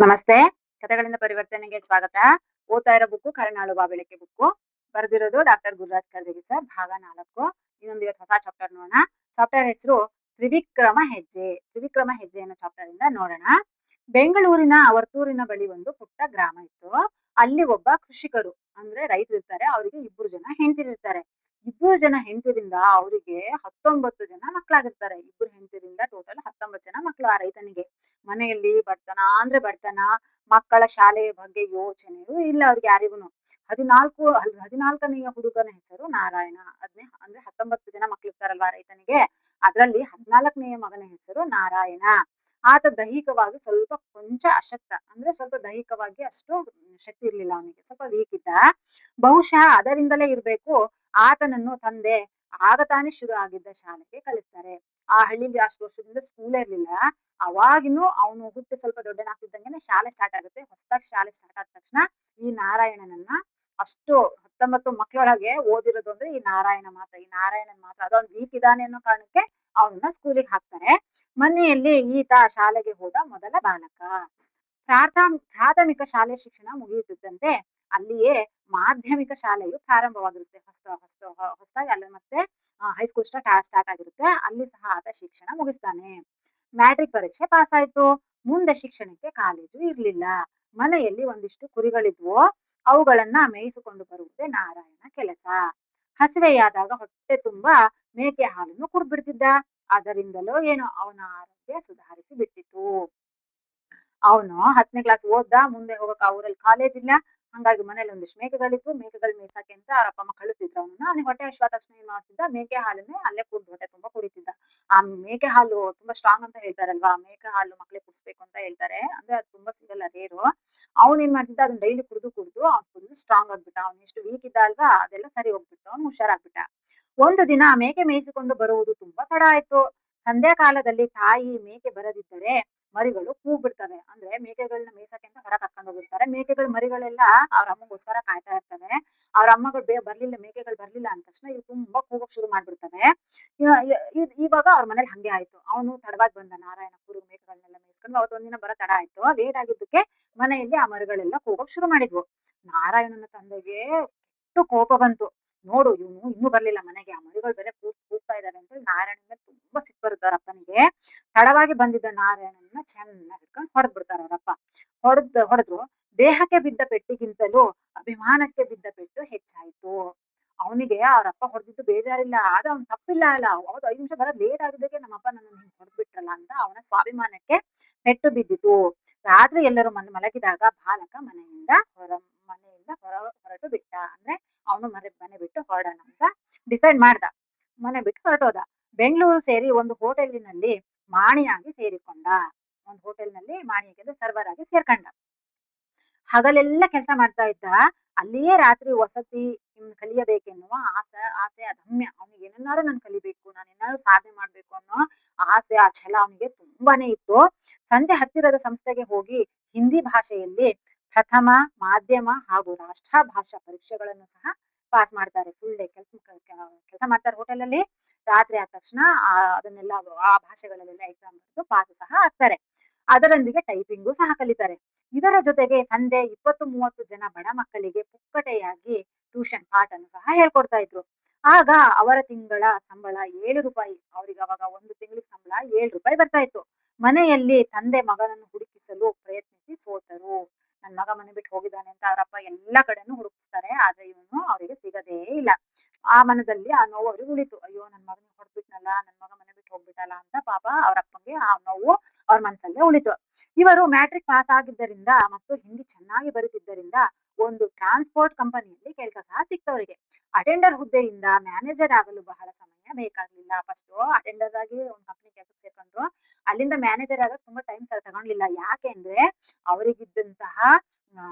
ನಮಸ್ತೆ. ಕಥೆಗಳಿಂದ ಪರಿವರ್ತನೆಗೆ ಸ್ವಾಗತ. ಓದ್ತಾ ಇರೋ ಬುಕ್ಕು ಕರುಣಾಳು ಬಾ ಬೆಳಕೆ ಬುಕ್ಕು. ಬರೆದಿರೋದು ಡಾಕ್ಟರ್ ಗುರುರಾಜ್ ಕರ್ಜಗಿ ಸರ್. ಭಾಗ 4. ಇನ್ನೊಂದು ಇವತ್ತು ಹೊಸ ಚಾಪ್ಟರ್ ನೋಡೋಣ. ಚಾಪ್ಟರ್ ಹೆಸರು ತ್ರಿವಿಕ್ರಮ ಹೆಜ್ಜೆ. ತ್ರಿವಿಕ್ರಮ ಹೆಜ್ಜೆ ಅನ್ನೋ ಚಾಪ್ಟರ್ ಇಂದ ನೋಡೋಣ. ಬೆಂಗಳೂರಿನ ವರ್ತೂರಿನ ಬಳಿ ಒಂದು ಪುಟ್ಟ ಗ್ರಾಮ ಇತ್ತು. ಅಲ್ಲಿ ಒಬ್ಬ ಕೃಷಿಕರು ಅಂದ್ರೆ ರೈತರು ಇರ್ತಾರೆ. ಅವರಿಗೆ 2 ಜನ ಹೆಂಡತಿರಿರ್ತಾರೆ. 2 ಜನ ಹೆಂಡತಿರಿಂದ ಅವರಿಗೆ 19 ಜನ ಮಕ್ಕಳಾಗಿರ್ತಾರೆ. 2 ಹೆಂಡತಿರಿಂದ ಟೋಟಲ್ 19 ಜನ ಮಕ್ಕಳು ಆ ರೈತನಿಗೆ. ಮನೆಯಲ್ಲಿ ಬಡತನ ಅಂದ್ರೆ ಬಡತನ, ಮಕ್ಕಳ ಶಾಲೆಯ ಬಗ್ಗೆ ಯೋಚನೆಯೂ ಇಲ್ಲ ಅವ್ರಿಗೆ ಯಾರಿಗೂನು. 14ನೇಯ ಹುಡುಗನ ಹೆಸರು ನಾರಾಯಣ. ಅಂದ್ರೆ 19 ಜನ ಮಕ್ಕಳಿರ್ತಾರಲ್ವಾ ರೈತನಿಗೆ, ಅದರಲ್ಲಿ 14ನೇಯ ಮಗನ ಹೆಸರು ನಾರಾಯಣ. ಆತ ದೈಹಿಕವಾಗಿ ಸ್ವಲ್ಪ ಕೊಂಚ ಅಶಕ್ತ. ಅಂದ್ರೆ ಸ್ವಲ್ಪ ದೈಹಿಕವಾಗಿ ಅಷ್ಟು ಶಕ್ತಿ ಇರ್ಲಿಲ್ಲ ಅವನಿಗೆ, ಸ್ವಲ್ಪ ವೀಕ್ ಇದ್ದ. ಬಹುಶಃ ಅದರಿಂದಲೇ ಇರ್ಬೇಕು, ಆತನನ್ನು ತಂದೆ ಆಗ ತಾನೇ ಶುರು ಆಗಿದ್ದ ಶಾಲೆಗೆ ಕಳಿಸ್ತಾರೆ. ಆ ಹಳ್ಳಿಲಿ ಅಷ್ಟು ವರ್ಷದಿಂದ ಸ್ಕೂಲೇ ಇರ್ಲಿಲ್ಲ. ಅವಾಗಿನ್ನು ಅವನು ಹುಟ್ಟು ಸ್ವಲ್ಪ ದೊಡ್ಡನಾಗ್ತಿದ್ದಂಗೆನೆ ಶಾಲೆ ಸ್ಟಾರ್ಟ್ ಆಗುತ್ತೆ. ಹೊಸದಾಗಿ ಶಾಲೆ ಸ್ಟಾರ್ಟ್ ಆದ ತಕ್ಷಣ ಈ ನಾರಾಯಣನನ್ನ ಅಷ್ಟು 19 ಮಕ್ಕಳೊಳಗೆ ಓದಿರೋದು ಅಂದ್ರೆ ಈ ನಾರಾಯಣನ್ ಮಾತ್ರ. ಅದೊಂದು ವೀಕ್ ಇದಾನೆ ಅನ್ನೋ ಕಾರಣಕ್ಕೆ ಅವನನ್ನ ಸ್ಕೂಲಿಗೆ ಹಾಕ್ತಾರೆ. ಮನೆಯಲ್ಲಿ ಈತ ಶಾಲೆಗೆ ಹೋದ ಮೊದಲ ಬಾಲಕ. ಪ್ರಾಥಮಿಕ ಶಾಲೆ ಶಿಕ್ಷಣ ಮುಗಿಯುತ್ತಿದ್ದಂತೆ ಅಲ್ಲಿಯೇ ಮಾಧ್ಯಮಿಕ ಶಾಲೆಯು ಪ್ರಾರಂಭವಾಗಿರುತ್ತೆ. ಹೊಸದಾಗಿ ಅಲ್ಲಿ ಮತ್ತೆ ಹೈಸ್ಕೂಲ್ ಸ್ಟಾರ್ಟ್ ಆಗಿರುತ್ತೆ. ಅಲ್ಲಿ ಸಹ ಆತ ಶಿಕ್ಷಣ ಮುಗಿಸ್ತಾನೆ. ಮ್ಯಾಟ್ರಿಕ್ ಪರೀಕ್ಷೆ ಪಾಸ್ ಆಯ್ತು. ಮುಂದೆ ಶಿಕ್ಷಣಕ್ಕೆ ಕಾಲೇಜು ಇರ್ಲಿಲ್ಲ. ಮನೆಯಲ್ಲಿ ಒಂದಿಷ್ಟು ಕುರಿಗಳಿದ್ವು. ಅವುಗಳನ್ನ ಮೇಯಿಸಿಕೊಂಡು ಬರುವುದೇ ನಾರಾಯಣ ಕೆಲಸ. ಹಸಿವೆಯಾದಾಗ ಹೊಟ್ಟೆ ತುಂಬಾ ಮೇಕೆ ಹಾಲನ್ನು ಕುಡ್ದ್ಬಿಡ್ತಿದ್ದ. ಅದರಿಂದಲೋ ಏನೋ ಅವನ ಆರೋಗ್ಯ ಸುಧಾರಿಸಿ ಬಿಟ್ಟಿತು. ಅವನು 10ನೇ ಕ್ಲಾಸ್ ಓದ್ದ. ಮುಂದೆ ಹೋಗಕ್ ಆ ಊರಲ್ಲಿ ಕಾಲೇಜ್ ಇಲ್ಲ. ಹಂಗಾಗಿ ಮನೇಲಿ ಒಂದಿಷ್ಟು ಮೇಕೆಗಳಿದ್ವು. ಮೇಕೆಗಳು ಮೇಯ್ಸಕ್ಕೆ ಅಂತ ಅವ್ರ ಅಪ್ಪ ಅಮ್ಮ ಕಳಿಸ್ತಿದ್ರು ಅವನನ್ನ. ಅವನಿಗೆ ಹೊಟ್ಟೆ ಹಸಿವಾದ ತಕ್ಷಣ ಏನ್ ಮಾಡ್ತಿದ್ದ, ಮೇಕೆ ಹಾಲನ್ನೇ ಅಲ್ಲೇ ಕುಡ್ದು ಹೊಟ್ಟೆ ತುಂಬಾ ಕುಡಿತಿದ್ದ. ಆ ಮೇಕೆ ಹಾಲು ತುಂಬಾ ಸ್ಟ್ರಾಂಗ್ ಅಂತ ಹೇಳ್ತಾರಲ್ವಾ, ಮೇಕೆ ಹಾಲು ಮಕ್ಳಿಗೆ ಕುಡಿಸ್ಬೇಕು ಅಂತ ಹೇಳ್ತಾರೆ. ಅಂದ್ರೆ ಅದು ತುಂಬಾ ಸಿಗಲ್ಲ, ರೇರು. ಅವ್ನ್ ಏನ್ ಮಾಡ್ತಿದ್ದ, ಅದನ್ನ ಡೈಲಿ ಕುಡ್ದು ಅವ್ನು ಫುಲ್ ಸ್ಟ್ರಾಂಗ್ ಆಗ್ಬಿಟ್ಟ. ಅವ್ನು ಎಷ್ಟು ವೀಕ್ ಇದ್ದ ಅಲ್ವಾ, ಅದೆಲ್ಲ ಸರಿ ಹೋಗ್ಬಿಟ್ಟು ಅವ್ನು ಹುಷಾರಾಗ್ಬಿಟ್ಟ. ಒಂದು ದಿನ ಮೇಕೆ ಮೇಯಿಸಿಕೊಂಡು ಬರುವುದು ತುಂಬಾ ತಡ ಆಯ್ತು. ಸಂಧ್ಯಾ ಕಾಲದಲ್ಲಿ ತಾಯಿ ಮೇಕೆ ಬರದಿದ್ದರೆ ಮರಿಗಳು ಕೂಗ್ಬಿಡ್ತವೆ. ಅಂದ್ರೆ ಮೇಕೆಗಳನ್ನ ಮೇಯ್ಸಕ್ಕೆ ಅಂತ ಹೊರ ಕರ್ಕೊಂಡು ಹೋಗಿರ್ತಾರೆ. ಮೇಕೆಗಳ ಮರಿಗಳೆಲ್ಲ ಅವ್ರ ಅಮ್ಮಗೋಸ್ಕರ ಕಾಯ್ತಾ ಇರ್ತವೆ. ಅವ್ರ ಅಮ್ಮಗಳು ಮೇಕೆಗಳು ಬರ್ಲಿಲ್ಲ ಅಂದ ತಕ್ಷಣ ಇವು ತುಂಬಾ ಕೂಗಕ್ ಶುರು ಮಾಡ್ಬಿಡ್ತವೆ. ಇವಾಗ ಅವ್ರ ಮನೇಲಿ ಹಂಗೆ ಆಯ್ತು. ಅವನು ತಡವಾಗಿ ಬಂದ ನಾರಾಯಣ ಮೇಕೆಗಳನ್ನೆಲ್ಲ ಮೇಯಿಸ್ಕೊಂಡು. ಅವತ್ತೊಂದಿನ ಬರೋ ತಡ ಆಯ್ತು. ಲೇಟ್ ಆಗಿದ್ದಕ್ಕೆ ಮನೆಯಲ್ಲಿ ಆ ಮರಿಗಳೆಲ್ಲ ಕೂಗಕ್ ಶುರು ಮಾಡಿದ್ವು. ನಾರಾಯಣನ ತಂದೆಗೆ ಎಷ್ಟು ಕೋಪ ಬಂತು. ನೋಡು, ಇವನು ಇನ್ನೂ ಬರ್ಲಿಲ್ಲ ಮನೆಗೆ, ಆ ಮರಿಗಳು ಬೇರೆ ಕೂಗ್ತಾ ಇದಾವೆ ಅಂತ ನಾರಾಯಣನ ಮೇಲೆ ತುಂಬಾ ಸಿಟ್ಟು ಬರುತ್ತೆ ಅವ್ರ ಅಪ್ಪನಿಗೆ. ತಡವಾಗಿ ಬಂದಿದ್ದ ನಾರಾಯಣನ ಚೆನ್ನಾಗಿ ಹಿಡ್ಕೊಂಡು ಹೊಡೆದ್ಬಿಡ್ತಾರೆ ಅವರಪ್ಪ. ಹೊಡೆದ್ರು. ದೇಹಕ್ಕೆ ಬಿದ್ದ ಪೆಟ್ಟಿಗಿಂತಲೂ ಅಭಿಮಾನಕ್ಕೆ ಬಿದ್ದ ಪೆಟ್ಟು ಹೆಚ್ಚಾಯ್ತು. ಅವನಿಗೆ ಅವ್ರಪ್ಪ ಹೊಡೆದಿದ್ದು ಬೇಜಾರಿಲ್ಲ, ಆದ್ರೆ ಅವ್ನ್ ತಪ್ಪಿಲ್ಲ ಅಲ್ಲ. ಅವತ್ತು 5 ನಿಮಿಷ ಬರೋದ್ ಲೇಟ್ ಆಗಿದ್ದಕ್ಕೆ ನಮ್ಮಪ್ಪ ನನ್ನನ್ನು ಹಿಂಗ್ ಹೊಡೆದ್ಬಿಟ್ರಲ್ಲ ಅಂತ ಅವನ ಸ್ವಾಭಿಮಾನಕ್ಕೆ ಪೆಟ್ಟು ಬಿದ್ದಿತು. ರಾತ್ರಿ ಎಲ್ಲರೂ ಮಲಗಿದಾಗ ಬಾಲಕ ಮನೆಯಿಂದ ಹೊರಟು ಬಿಟ್ಟ. ಅಂದ್ರೆ ಅವನು ಮನೆ ಬಿಟ್ಟು ಹೊರಡೋಣ ಅಂತ ಡಿಸೈಡ್ ಮಾಡ್ದ. ಮನೆ ಬಿಟ್ಟು ಹೊರಟೋದ. ಬೆಂಗಳೂರು ಸೇರಿ ಒಂದು ಹೋಟೆಲಿನಲ್ಲಿ ಮಾಣಿಯಾಗಿ ಸೇರಿಕೊಂಡ. ಒಂದು ಹೋಟೆಲ್ನಲ್ಲಿ ಮಾಣಿಯಾಗಿ ಸರ್ವರ್ ಆಗಿ ಸೇರ್ಕೊಂಡ. ಹಗಲೆಲ್ಲ ಕೆಲಸ ಮಾಡ್ತಾ ಇದ್ದ. ಅಲ್ಲಿಯೇ ರಾತ್ರಿ ವಸತಿ ಕಲಿಯಬೇಕೆನ್ನುವ ಆಸೆ ಅದಮ್ಯ. ಅವನಿಗೆ ಏನನ್ನಾರು ನಾನು ಕಲಿಬೇಕು, ನಾನು ಏನಾದ್ರು ಸಾಧನೆ ಮಾಡ್ಬೇಕು ಅನ್ನೋ ಆಸೆ, ಆ ಛಲ ಅವನಿಗೆ ತುಂಬಾನೇ ಇತ್ತು. ಸಂಜೆ ಹತ್ತಿರದ ಸಂಸ್ಥೆಗೆ ಹೋಗಿ ಹಿಂದಿ ಭಾಷೆಯಲ್ಲಿ ಪ್ರಥಮ, ಮಾಧ್ಯಮ ಹಾಗೂ ರಾಷ್ಟ್ರ ಭಾಷಾ ಪರೀಕ್ಷೆಗಳನ್ನು ಸಹ ಪಾಸ್ ಮಾಡ್ತಾರೆ. ಫುಲ್ ಡೇ ಕೆಲಸ ಮಾಡ್ತಾರೆ ಹೋಟೆಲ್ ಅಲ್ಲಿ. ರಾತ್ರಿ ಆದ ತಕ್ಷಣ ಅದನ್ನೆಲ್ಲ ಆ ಭಾಷೆಗಳಲ್ಲೆಲ್ಲ ಎಕ್ಸಾಮ್ ಬರೆದು ಪಾಸ್ ಸಹ ಆಗ್ತಾರೆ. ಅದರೊಂದಿಗೆ ಟೈಪಿಂಗು ಸಹ ಕಲಿತಾರೆ. ಇದರ ಜೊತೆಗೆ ಸಂಜೆ 20-30 ಜನ ಬಡ ಮಕ್ಕಳಿಗೆ ಪುಕ್ಕಟೆಯಾಗಿ ಟ್ಯೂಷನ್ ಪಾಠನು ಸಹ ಹೇಳ್ಕೊಡ್ತಾ ಇದ್ರು. ಆಗ ಅವರ ತಿಂಗಳ ಸಂಬಳ 7 ರೂಪಾಯಿ. ಅವ್ರಿಗೆ ಅವಾಗ ಒಂದು ತಿಂಗಳಿಗೆ ಸಂಬಳ 7 ರೂಪಾಯಿ ಬರ್ತಾ ಇತ್ತು. ಮನೆಯಲ್ಲಿ ತಂದೆ ಮಗನನ್ನು ಹುಡುಕಿಸಲು ಪ್ರಯತ್ನಿಸಿ ಸೋತರು. ನನ್ ಮಗ ಮನೆ ಬಿಟ್ಟು ಹೋಗಿದ್ದಾನೆ ಅಂತ ಅವರಪ್ಪ ಎಲ್ಲಾ ಕಡೆನೂ ಹುಡುಕಿಸ್ತಾರೆ. ಆದ್ರೆ ಇವನು ಅವರಿಗೆ ಸಿಗದೇ ಇಲ್ಲ. ಆ ಮನದಲ್ಲಿ ಆ ನೋವು ಅವ್ರಿಗೆ ಉಳಿತು. ಅಯ್ಯೋ, ನನ್ ಮಗನ ಹೊಡ್ಬಿಟ್ನಲ್ಲ, ನನ್ ಮಗ ಮನೆ ಬಿಟ್ಟು ಹೋಗ್ಬಿಟ್ಟಲ್ಲ ಅಂತ ಪಾಪ ಅವರಪ್ಪಂಗೆ ಆ ನೋವು ಅವ್ರ ಮನಸ್ಸಲ್ಲೇ ಉಳಿತು. ಇವರು ಮ್ಯಾಟ್ರಿಕ್ ಪಾಸ್ ಆಗಿದ್ದರಿಂದ ಮತ್ತು ಹಿಂದಿ ಚೆನ್ನಾಗಿ ಬರುತ್ತಿದ್ದರಿಂದ ಒಂದು ಟ್ರಾನ್ಸ್ಪೋರ್ಟ್ ಕಂಪನಿಯಲ್ಲಿ ಕೆಲಸ ಸಹ ಸಿಕ್ತವರಿಗೆ. ಅಟೆಂಡರ್ ಹುದ್ದೆಯಿಂದ ಮ್ಯಾನೇಜರ್ ಆಗಲು ಬಹಳ ಸಮಯ ಬೇಕಾಗ್ಲಿಲ್ಲ. ಫಸ್ಟ್ ಅಟೆಂಡರ್ ಆಗಿ ಒಂದು ಕಂಪನಿ ಕೆಲಸಕ್ಕೆ ಸೇರ್ಕೊಂಡ್ರು. ಅಲ್ಲಿಂದ ಮ್ಯಾನೇಜರ್ ಆಗಕ್ಕೆ ತುಂಬಾ ಟೈಮ್ ತಗೊಂಡ್ಲಿಲ್ಲ. ಯಾಕೆ ಅಂದ್ರೆ ಅವರಿಗಿದ್ದಂತಹ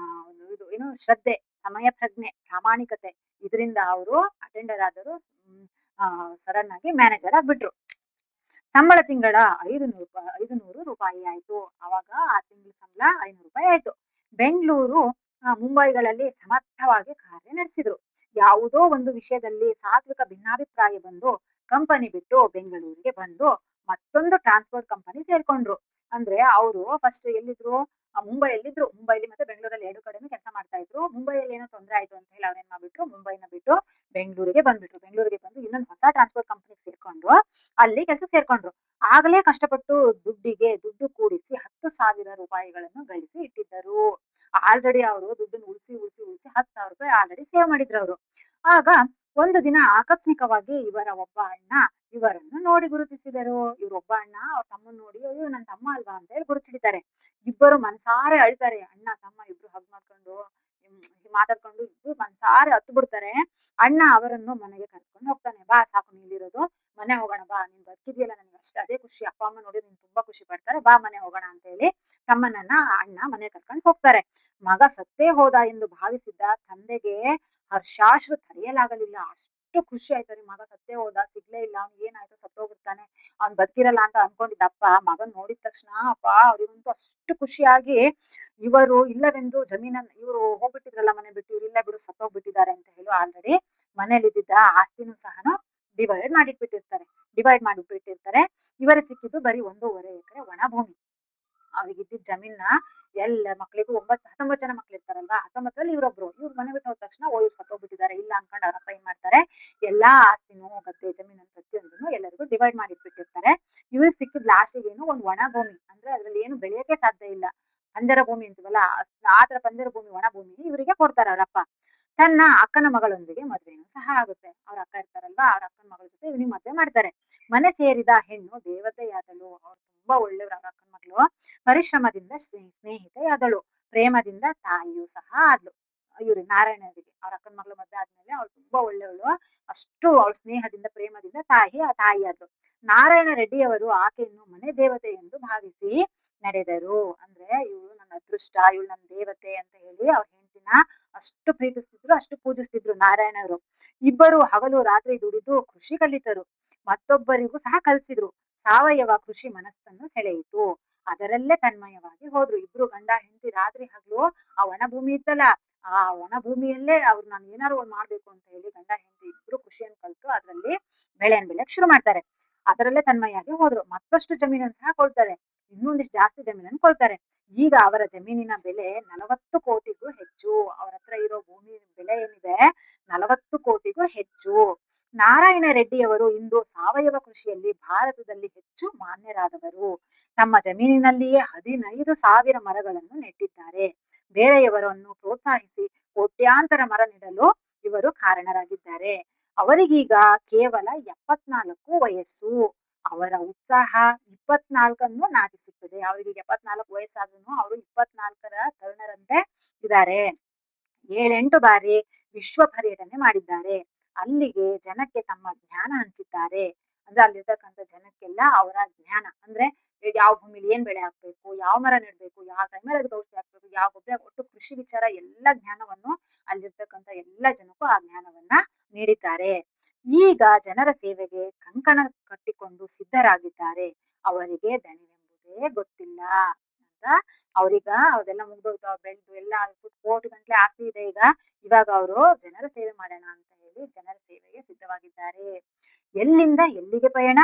ಏನು ಶ್ರದ್ಧೆ, ಸಮಯ ಪ್ರಜ್ಞೆ, ಪ್ರಾಮಾಣಿಕತೆ, ಇದರಿಂದ ಅವರು ಅಟೆಂಡರ್ ಆದರು. ಸಡನ್ ಆಗಿ ಮ್ಯಾನೇಜರ್ ಆಗ್ಬಿಟ್ರು. ಸಂಬಳ ತಿಂಗಳ 500 ರೂಪಾಯಿ ಆಯ್ತು. ಅವಾಗ ಆ ತಿಂಗಳ ಸಂಬಳ 500 ರೂಪಾಯಿ ಆಯ್ತು. ಬೆಂಗಳೂರು, ಮುಂಬೈಗಳಲ್ಲಿ ಸಮರ್ಥವಾಗಿ ಕಾರ್ಯ ನಡೆಸಿದ್ರು. ಯಾವುದೋ ಒಂದು ವಿಷಯದಲ್ಲಿ ಸಾತ್ವಿಕ ಭಿನ್ನಾಭಿಪ್ರಾಯ ಬಂದು ಕಂಪನಿ ಬಿಟ್ಟು ಬೆಂಗಳೂರಿಗೆ ಬಂದು ಮತ್ತೊಂದು ಟ್ರಾನ್ಸ್ಪೋರ್ಟ್ ಕಂಪನಿ ಸೇರ್ಕೊಂಡ್ರು. ಅಂದ್ರೆ ಅವರು ಫಸ್ಟ್ ಎಲ್ಲಿದ್ರು, ಮುಂಬೈಯಲ್ಲಿದ್ರು. ಮುಂಬೈಲಿ ಮತ್ತೆ ಬೆಂಗಳೂರಲ್ಲಿ 2 ಕಡೆನೂ ಕೆಲಸ ಮಾಡ್ತಾ ಇದ್ರು. ಮುಂಬೈಯಲ್ಲಿ ಏನೋ ತೊಂದ್ರೆ ಆಯ್ತು ಅಂತ ಹೇಳಿ ಅವ್ರೇನ್ ಮಾಡ್ಬಿಟ್ರು, ಮುಂಬೈನ ಬಿಟ್ಟು ಬೆಂಗಳೂರಿಗೆ ಬಂದ್ಬಿಟ್ರು. ಬೆಂಗಳೂರಿಗೆ ಬಂದು ಇನ್ನೊಂದು ಹೊಸ ಟ್ರಾನ್ಸ್‌ಪೋರ್ಟ್ ಕಂಪನಿಗೆ ಸೇರ್ಕೊಂಡು, ಅಲ್ಲಿ ಕೆಲ್ಸಕ್ಕೆ ಸೇರ್ಕೊಂಡ್ರು. ಆಗಲೇ ಕಷ್ಟಪಟ್ಟು ದುಡ್ಡು ಕೂಡಿಸಿ ₹10,000 ಗಳಿಸಿ ಇಟ್ಟಿದ್ದರು. ಆಲ್ರೆಡಿ ಅವರು ದುಡ್ಡನ್ನು ಉಳಿಸಿ ₹10,000 ಆಲ್ರೆಡಿ ಸೇವ್ ಮಾಡಿದ್ರವ್ರು. ಆಗ ಒಂದು ದಿನ ಆಕಸ್ಮಿಕವಾಗಿ ಇವರ ಒಬ್ಬ ಅಣ್ಣ ಇವರನ್ನು ನೋಡಿ ಗುರುತಿಸಿದರು. ಇವ್ರೊಬ್ಬ ಅಣ್ಣ ಅವ್ರ ತಮ್ಮನ್ ನೋಡಿ, "ಅಯ್ಯೋ ನನ್ ತಮ್ಮ ಅಲ್ವಾ?" ಅಂತ ಹೇಳಿ ಗುರುತಿಸಿದ್ದಾರೆ. ಇಬ್ಬರು ಮನಸಾರೆ ಅಳ್ತಾರೆ. ಅಣ್ಣ ತಮ್ಮ ಇಬ್ರು ಹಗ್ ಮಾಡ್ಕೊಂಡು ಮಾತಾಡ್ಕೊಂಡು ಇಬ್ರು ಮನಸಾರೆ ಅತ್ತು ಬಿಡ್ತಾರೆ. ಅಣ್ಣ ಅವರನ್ನು ಮನೆಗೆ ಕರ್ಕೊಂಡು ಹೋಗ್ತಾನೆ. "ಬಾ ಸಾಕು ನೀನಿರೋದು, ಮನೆ ಹೋಗೋಣ ಬಾ, ನೀನ್ ಬದುಕಿದ್ಯಲ್ಲ ನನಗೆ ಅಷ್ಟೇ ಅದೇ ಖುಷಿ. ಅಪ್ಪ ಅಮ್ಮ ನೋಡಿ ನೀನ್ ತುಂಬಾ ಖುಷಿ ಪಡ್ತಾರೆ, ಬಾ ಮನೆ ಹೋಗೋಣ" ಅಂತ ಹೇಳಿ ತಮ್ಮನನ್ನ ಅಣ್ಣ ಮನೆ ಕರ್ಕೊಂಡು ಹೋಗ್ತಾರೆ. ಮಗ ಸತ್ತೇ ಹೋದ ಎಂದು ಭಾವಿಸಿದ್ದ ತಂದೆಗೆ ಹರ್ಷಾಶ್ರು ತಡೆಯಲಾಗಲಿಲ್ಲ. ಅಷ್ಟು ಖುಷಿ ಆಯ್ತು ರೀ, ಮಗ ಸತ್ತೇ ಹೋದ, ಸಿಗ್ಲೇ ಇಲ್ಲ, ಅವ್ನ್ ಏನಾಯ್ತು, ಸತ್ತೋಗಿರ್ತಾನೆ, ಅವ್ನ್ ಬದುಕಿರಲ್ಲ ಅಂತ ಅನ್ಕೊಂಡಿದ್ದಪ್ಪ ಮಗನ್ ನೋಡಿದ ತಕ್ಷಣ ಅವ್ರಿಗಂತೂ ಅಷ್ಟು ಖುಷಿಯಾಗಿ ಇವರು ಇಲ್ಲವೆಂದು ಇವರು ಹೋಗ್ಬಿಟ್ಟಿದ್ರಲ್ಲ ಮನೆ ಬಿಟ್ಟು, ಇವ್ರು ಇಲ್ಲ ಬಿಡು ಸತ್ತೋಗ್ಬಿಟ್ಟಿದ್ದಾರೆ ಅಂತ ಹೇಳಿ ಆಲ್ರೆಡಿ ಮನೇಲಿದ್ದ ಆಸ್ತಿನೂ ಸಹನು ಡಿವೈಡ್ ಮಾಡಿಬಿಟ್ಟಿರ್ತಾರೆ. ಇವರಿಗೆ ಸಿಕ್ಕಿದ್ದು ಬರೀ 1.5 ಎಕರೆ ಒಣ ಭೂಮಿ. ಅವ್ರಿಗಿದ್ದಿದ್ ಜಮೀನ ಎಲ್ಲ ಮಕ್ಳಿಗೂ 19 ಜನ ಮಕ್ಳಿರ್ತಾರಲ್ವಾ, 19ರಲ್ಲಿ ಇವ್ರು ಮನೆ ಬಿಟ್ಟು ಹೋದ ತಕ್ಷಣ ಇವ್ರು ಸತ್ತೋಗ್ಬಿಟ್ಟಿದ್ದಾರೆ ಇಲ್ಲ ಅನ್ಕೊಂಡು ಅವರಪ್ಪ ಏನ್ ಮಾಡ್ತಾರೆ, ಎಲ್ಲಾ ಆಸ್ತಿನೂ ಗದ್ದೆ ಜಮೀನನ್ನು ಪ್ರತಿಯೊಂದನ್ನು ಎಲ್ಲರಿಗೂ ಡಿವೈಡ್ ಮಾಡಿಟ್ಬಿಟ್ಟಿರ್ತಾರೆ. ಇವ್ರಿಗೆ ಸಿಕ್ಕಿದ್ ಲಾಸ್ಟಿಗೆ ಏನು ಒಂದು ಒಣ ಭೂಮಿ, ಅಂದ್ರೆ ಅದ್ರಲ್ಲಿ ಏನು ಬೆಳೆಯಕ್ಕೆ ಸಾಧ್ಯ ಇಲ್ಲ, ಬಂಜರ ಭೂಮಿ ಅಂತೀವಲ್ಲ ಆತರ ಬಂಜರ ಭೂಮಿ, ಒಣ ಭೂಮಿ ಇವರಿಗೆ ಕೊಡ್ತಾರೆ ಅವರಪ್ಪ. ತನ್ನ ಅಕ್ಕನ ಮಗಳೊಂದಿಗೆ ಮದ್ವೆನೂ ಸಹ ಆಗುತ್ತೆ. ಅವ್ರ ಅಕ್ಕ ಇರ್ತಾರಲ್ವಾ, ಅವ್ರ ಅಕ್ಕನ ಮಗಳ ಜೊತೆ ಇವ್ನಿಗೆ ಮದ್ವೆ ಮಾಡ್ತಾರೆ. ಮನೆ ಸೇರಿದ ಹೆಣ್ಣು ದೇವತೆಯಾದಳು. ಅವ್ರು ತುಂಬಾ ಒಳ್ಳೆಯವ್ರು ಅವ್ರ ಅಕ್ಕನ ಮಗಳು. ಪರಿಶ್ರಮದಿಂದ ಸ್ನೇಹಿತೆಯಾದಳು, ಪ್ರೇಮದಿಂದ ತಾಯಿಯೂ ಸಹ ಆದ್ಲು. ಇವ್ರು ನಾರಾಯಣರಿಗೆ ಅವ್ರ ಅಕ್ಕನ ಮಗಳು ಮದ್ವೆ ಆದ್ಮೇಲೆ ಅವ್ಳು ತುಂಬಾ ಒಳ್ಳೆಯವಳು. ಅಷ್ಟು ಅವಳ ಸ್ನೇಹದಿಂದ ಪ್ರೇಮದಿಂದ ತಾಯಿ ಆದ್ಲು. ನಾರಾಯಣ ರೆಡ್ಡಿಯವರು ಆಕೆಯನ್ನು ಮನೆ ದೇವತೆ ಎಂದು ಭಾವಿಸಿ ನಡೆದರು. ಅಂದ್ರೆ ಇವಳು ನನ್ನ ಅದೃಷ್ಟ, ಇವಳು ನನ್ನ ದೇವತೆ ಅಂತ ಹೇಳಿ ಅವ್ರ ಹೆಂಡತಿನ ಅಷ್ಟು ಪ್ರೀತಿಸ್ತಿದ್ರು, ಅಷ್ಟು ಪೂಜಿಸ್ತಿದ್ರು ನಾರಾಯಣರು. ಇಬ್ಬರು ಹಗಲು ರಾತ್ರಿ ದುಡಿದು ಕೃಷಿ ಕಲಿತರು, ಮತ್ತೊಬ್ಬರಿಗೂ ಸಹ ಕಲಿಸಿದ್ರು. ಸಾವಯವ ಕೃಷಿ ಮನಸ್ಸನ್ನು ಸೆಳೆಯಿತು, ಅದರಲ್ಲೇ ತನ್ಮಯವಾಗಿ ಹೋದ್ರು. ಇಬ್ರು ಗಂಡ ಹೆಂಡತಿ ರಾತ್ರಿ ಹಗಲು ಆ ಒಣ ಭೂಮಿ ಇತ್ತಲ್ಲ, ಆ ಒಣ ಭೂಮಿಯಲ್ಲೇ ಅವ್ರು ನಾನು ಏನಾದ್ರು ಒಂದ್ ಮಾಡ್ಬೇಕು ಅಂತ ಹೇಳಿ ಗಂಡ ಹೆಂಡತಿ ಇಬ್ರು ಕೃಷಿಯನ್ನು ಕಲಿತು ಅದ್ರಲ್ಲಿ ಬೆಳೆಯನ್ನು ಬೆಳೆಯಕ್ ಶುರು ಮಾಡ್ತಾರೆ. ಅದರಲ್ಲೇ ತನ್ಮಯಾಗಿ ಹೋದ್ರು. ಮತ್ತಷ್ಟು ಜಮೀನನ್ನು ಸಹ ಕೊಳ್ತಾರೆ, ಇನ್ನೊಂದಿಷ್ಟು ಜಾಸ್ತಿ ಜಮೀನನ್ನು ಕೊಳ್ತಾರೆ. ಈಗ ಅವರ ಜಮೀನಿನ ಬೆಲೆ 40 ಕೋಟಿಗೂ ಹೆಚ್ಚು. ಅವ್ರ ಹತ್ರ ಇರೋ ಭೂಮಿ ಬೆಲೆ ಏನಿದೆ 40 ಕೋಟಿಗೂ ಹೆಚ್ಚು. ನಾರಾಯಣ ರೆಡ್ಡಿಯವರು ಇಂದು ಸಾವಯವ ಕೃಷಿಯಲ್ಲಿ ಭಾರತದಲ್ಲಿ ಹೆಚ್ಚು ಮಾನ್ಯರಾದವರು. ತಮ್ಮ ಜಮೀನಿನಲ್ಲಿಯೇ 15,000 ಮರಗಳನ್ನು ನೆಟ್ಟಿದ್ದಾರೆ. ಬೇರೆಯವರನ್ನು ಪ್ರೋತ್ಸಾಹಿಸಿ ಕೋಟ್ಯಾಂತರ ಮರ ನೆಡಲು ಇವರು ಕಾರಣರಾಗಿದ್ದಾರೆ. ಅವರಿಗೀಗ ಕೇವಲ 74 ವಯಸ್ಸು. ಅವರ ಉತ್ಸಾಹ 24 ನಾಟಿಸುತ್ತದೆ. ಅವರಿಗೆ 74 ವಯಸ್ಸಾದ್ರೂ ಅವರು 24ರ ತರುಣರಂತೆ ಇದ್ದಾರೆ. 7-8 ಬಾರಿ ವಿಶ್ವ ಪರ್ಯಟನೆ ಮಾಡಿದ್ದಾರೆ. ಅಲ್ಲಿಗೆ ಜನಕ್ಕೆ ತಮ್ಮ ಜ್ಞಾನ ಹಂಚಿದ್ದಾರೆ. ಅಂದ್ರೆ ಅಲ್ಲಿರ್ತಕ್ಕಂಥ ಜನಕ್ಕೆಲ್ಲ ಅವರ ಜ್ಞಾನ ಅಂದ್ರೆ ಯಾವ ಭೂಮಿಲಿ ಏನ್ ಬೆಳೆ ಹಾಕ್ಬೇಕು, ಯಾವ ಮರ ನೆಡ್ಬೇಕು, ಯಾವ ಟೈಮಲ್ಲಿ ಅದಕ್ಕೆ ಔಷಧಿ ಹಾಕ್ಬೇಕು, ಯಾವ ಗೊಬ್ಬರ, ಒಟ್ಟು ಕೃಷಿ ವಿಚಾರ ಎಲ್ಲ ಜ್ಞಾನವನ್ನು ಅಲ್ಲಿರ್ತಕ್ಕಂಥ ಎಲ್ಲ ಜನಕ್ಕೂ ಆ ಜ್ಞಾನವನ್ನ ನೀಡಿದ್ದಾರೆ. ಈಗ ಜನರ ಸೇವೆಗೆ ಕಂಕಣ ಕಟ್ಟಿಕೊಂಡು ಸಿದ್ಧರಾಗಿದ್ದಾರೆ. ಅವರಿಗೆ ದಣಿವೆಂಬುದೇ ಗೊತ್ತಿಲ್ಲ ಅಂತ. ಅವ್ರೀಗ ಅದೆಲ್ಲ ಮುಗ್ದೋಯ್ತು, ಅವ್ರು ಬೆಳೆದು ಎಲ್ಲ ಕೋಟಿ ಗಂಟ್ಲೆ ಆಸ್ತಿ ಇದೆ. ಇವಾಗ ಅವರು ಜನರ ಸೇವೆ ಮಾಡೋಣ ಅಂತ ಹೇಳಿ ಜನರ ಸೇವೆಗೆ ಸಿದ್ಧವಾಗಿದ್ದಾರೆ. ಎಲ್ಲಿಂದ ಎಲ್ಲಿಗೆ ಪಯಣ?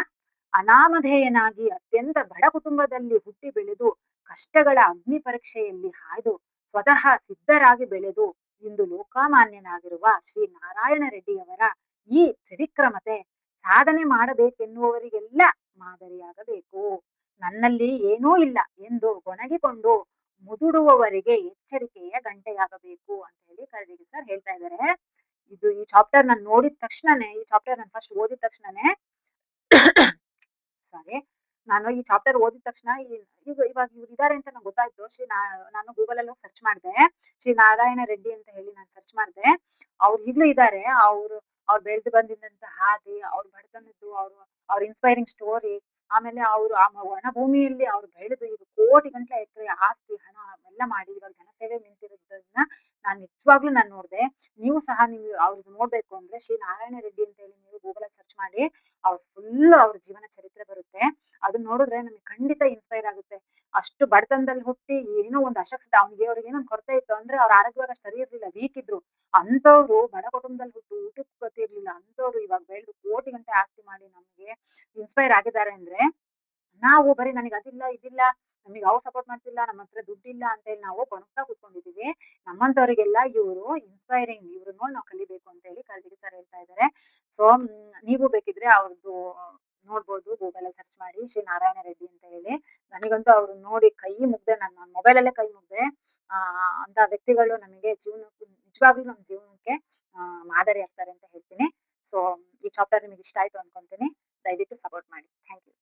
ಅನಾಮಧೇಯನಾಗಿ ಅತ್ಯಂತ ಬಡ ಕುಟುಂಬದಲ್ಲಿ ಹುಟ್ಟಿ ಬೆಳೆದು ಕಷ್ಟಗಳ ಅಗ್ನಿ ಪರೀಕ್ಷೆಯಲ್ಲಿ ಹಾಯ್ದು ಸ್ವತಃ ಸಿದ್ಧರಾಗಿ ಬೆಳೆದು ಇಂದು ಲೋಕಮಾನ್ಯನಾಗಿರುವ ಶ್ರೀ ನಾರಾಯಣ ರೆಡ್ಡಿಯವರ ಈ ತ್ರಿವಿಕ್ರಮತೆ ಸಾಧನೆ ಮಾಡಬೇಕೆನ್ನುವವರಿಗೆಲ್ಲ ಮಾದರಿಯಾಗಬೇಕು. ನನ್ನಲ್ಲಿ ಏನೂ ಇಲ್ಲ ಎಂದು ಗೊಣಗಿಕೊಂಡು ಮುದುಡುವವರಿಗೆ ಎಚ್ಚರಿಕೆಯ ಗಂಟೆಯಾಗಬೇಕು ಅಂತ ಹೇಳಿ ಕರ್ಜಿಗಿ ಸರ್ ಹೇಳ್ತಾ ಇದ್ದಾರೆ. ಈ ಚಾಪ್ಟರ್ ನಾನು ನೋಡಿದ ತಕ್ಷಣನೇ, ಈ ಚಾಪ್ಟರ್ ನಾನು ಫಸ್ಟ್ ಓದಿದ ತಕ್ಷಣನೇ ಸಾರಿ, ನಾನು ಈ ಚಾಪ್ಟರ್ ಓದಿದ ತಕ್ಷಣ ಇವಾಗ ಇವ್ರು ಇದಾರೆ ಅಂತ ನಂಗೆ ಗೊತ್ತಾಯ್ತು. ನಾನು ಗೂಗಲ್ ಅಲ್ಲಿ ಸರ್ಚ್ ಮಾಡಿದೆ, ಶ್ರೀ ನಾರಾಯಣ ರೆಡ್ಡಿ ಅಂತ ಹೇಳಿ ನಾನು ಸರ್ಚ್ ಮಾಡಿದೆ. ಅವ್ರು ಈಗ್ಲೂ ಇದ್ದಾರೆ. ಅವ್ರು ಬೆಳೆದು ಬಂದಿದ್ದಂತ ಹಾದಿ, ಅವ್ರ ಬಡತನದ್ದು, ಅವ್ರ ಇನ್ಸ್ಪೈರಿಂಗ್ ಸ್ಟೋರಿ, ಆಮೇಲೆ ಅವರು ಆ ಒಣ ಭೂಮಿಯಲ್ಲಿ ಅವ್ರು ಬೆಳೆದು ಈಗ ಕೋಟಿ ಗಂಟ್ಲೆ ಎಕರೆ ಆಸ್ತಿ ಹಣ ಎಲ್ಲ ಮಾಡಿ ಇವಾಗ ಜನಸೇವೆ ನಿಂತಿರೋದನ್ನ ನಾನು ನಿಜವಾಗ್ಲೂ ನಾನು ನೋಡಿದೆ. ನೀವು ಸಹ ಅವ್ರದ್ದು ನೋಡ್ಬೇಕು ಅಂದ್ರೆ ಶ್ರೀ ನಾರಾಯಣ ರೆಡ್ಡಿ ಅಂತ ಹೇಳಿ ನೀವು ಗೂಗಲ್ ಅಲ್ಲಿ ಸರ್ಚ್ ಮಾಡಿ, ಅವ್ರ ಜೀವನ ಚರಿತ್ರೆ ಬರುತ್ತೆ. ಅದನ್ನ ನೋಡಿದ್ರೆ ನಮ್ಗೆ ಖಂಡಿತ ಇನ್ಸ್ಪೈರ್ ಆಗುತ್ತೆ. ಅಷ್ಟು ಬಡತನದಲ್ಲಿ ಹುಟ್ಟಿ ಏನೋ ಒಂದು ಅಶಕ್ತ, ಅವ್ರಿಗೆ ಏನೋ ಒಂದು ಕೊರತೆ ಇತ್ತು ಅಂದ್ರೆ ಅವ್ರ ಆರೋಗ್ಯವಾಗ ಸರಿ ಇರ್ಲಿಲ್ಲ, ವೀಕ್ ಇದ್ರು. ಅಂತವ್ರು ಬಡ ಕುಟುಂಬದಲ್ಲಿ ಹುಟ್ಟು ಊಟಕ್ಕೆ ಗತಿ ಇರ್ಲಿಲ್ಲ ಅಂತವ್ರು ಇವಾಗ ಬೆಳೆದು ಕೋಟಿ ಗಂಟೆ ಆಸ್ತಿ ಮಾಡಿ ನಮ್ಗೆ ಇನ್ಸ್ಪೈರ್ ಆಗಿದ್ದಾರೆ ಅಂದ್ರೆ, ನಾವು ಬರೀ ನನಗೆ ಅದಿಲ್ಲ ಇದಿಲ್ಲ ನಮಗೆ ಅವ್ರು ಸಪೋರ್ಟ್ ಮಾಡ್ತಿಲ್ಲ, ನಮ್ಮ ಹತ್ರ ದುಡ್ಡಿಲ್ಲ ಅಂತ ಹೇಳಿ ನಾವು ಕೊಣಗ್ತಾ ಕೂತ್ಕೊಂಡಿದೀವಿ. ನಮ್ಮಂತವ್ರಿಗೆಲ್ಲ ಇವರು ಇನ್ಸ್ಪೈರಿಂಗ್, ಇವ್ರು ನೋಡಿ ನಾವು ಕಲಿಬೇಕು ಅಂತ ಹೇಳಿ ಕರ್ಜಿಗಿ ಸರ್ ಹೇಳ್ತಾ ಇದ್ದಾರೆ. ಸೊ ನೀವು ಬೇಕಿದ್ರೆ ಅವ್ರದ್ದು ನೋಡ್ಬೋದು, ಗೂಗಲ್ ಅಲ್ಲಿ ಸರ್ಚ್ ಮಾಡಿ ಶ್ರೀ ನಾರಾಯಣ ರೆಡ್ಡಿ ಅಂತ ಹೇಳಿ. ನನಗಂತೂ ಅವ್ರು ನೋಡಿ ಕೈ ಮುಗ್ದೆ, ನನ್ನ ಮೊಬೈಲ್ ಅಲ್ಲೇ ಕೈ ಮುಗ್ದೆ. ಅಂತ ವ್ಯಕ್ತಿಗಳು ನಮಗೆ ನಿಜವಾಗ್ಲೂ ನಮ್ಮ ಜೀವನಕ್ಕೆ ಮಾದರಿ ಆಗ್ತಾರೆ ಅಂತ ಹೇಳ್ತೀನಿ. ಸೊ ಈ ಚಾಪ್ಟರ್ ನಿಮಗೆ ಇಷ್ಟ ಆಯ್ತು ಅನ್ಕೊಂತೀನಿ. ದಯವಿಟ್ಟು ಸಪೋರ್ಟ್ ಮಾಡಿ. Thank you.